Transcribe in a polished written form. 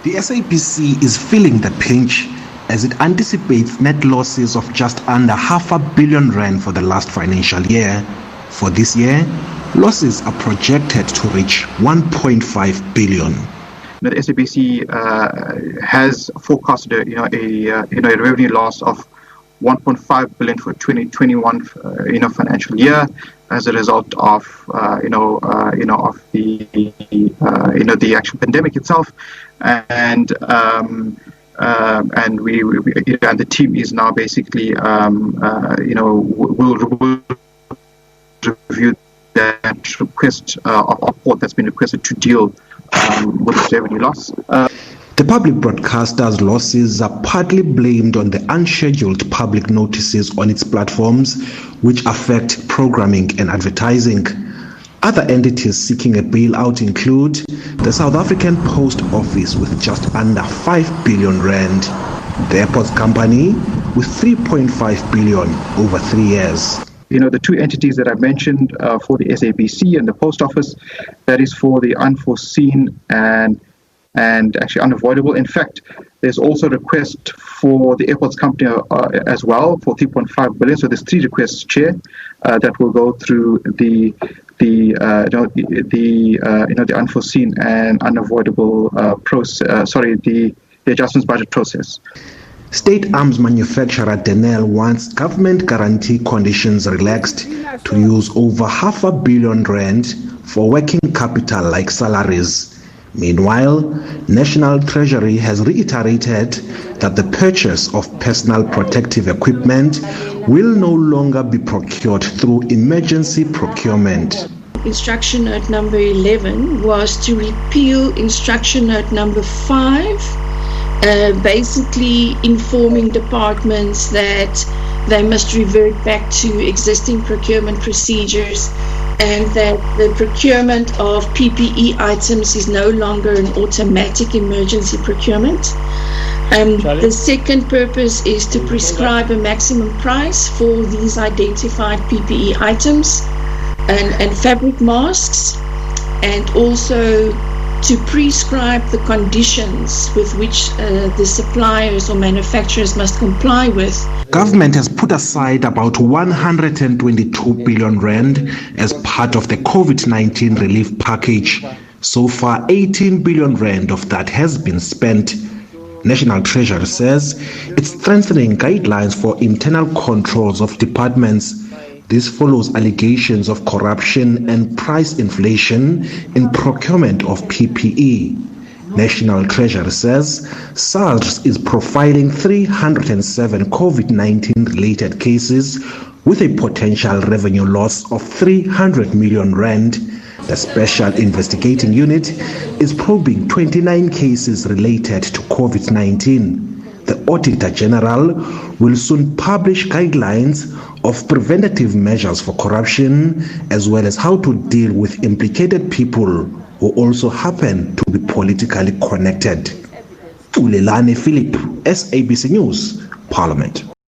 The SABC is feeling the pinch as it anticipates net losses of just under R500 million for the last financial year. For this year, losses are projected to reach 1.5 billion. The SABC has forecasted a revenue loss of 1.5 billion for 2021 financial year as a result of of the actual pandemic itself, and the team is now basically will review that request of court that's been requested to deal with the revenue loss. The public broadcaster's losses are partly blamed on the unscheduled public notices on its platforms, which affect programming and advertising. Other entities seeking a bailout include the South African Post Office with just under R5 billion, the Airports Company with 3.5 billion over 3 years. The two entities that I mentioned for the SABC and the Post Office, that is for the unforeseen and actually unavoidable. In fact, there's also a request for the Airports Company as well for 3.5 billion. So there's 3 requests, Chair, that will go through the unforeseen and unavoidable process. the adjustments budget process. State arms manufacturer Denel wants government guarantee conditions relaxed to use over R500 million for working capital like salaries. Meanwhile, National Treasury has reiterated that the purchase of personal protective equipment will no longer be procured through emergency procurement. Instruction note number 11 was to repeal instruction note number 5, basically informing departments that they must revert back to existing procurement procedures, and that the procurement of PPE items is no longer an automatic emergency procurement. The second purpose is to prescribe a maximum price for these identified PPE items and fabric masks, and also to prescribe the conditions with which the suppliers or manufacturers must comply with. Government has put aside about 122 billion rand as part of the COVID-19 relief package. So far, 18 billion rand of that has been spent. National Treasury says it's strengthening guidelines for internal controls of departments. This follows allegations of corruption and price inflation in procurement of PPE. National Treasury says SARS is profiling 307 COVID-19 related cases with a potential revenue loss of 300 million rand. The Special Investigating Unit is probing 29 cases related to COVID-19. The Auditor General will soon publish guidelines of preventative measures for corruption, as well as how to deal with implicated people who also happen to be politically connected. Ulelane Philip, SABC News, Parliament.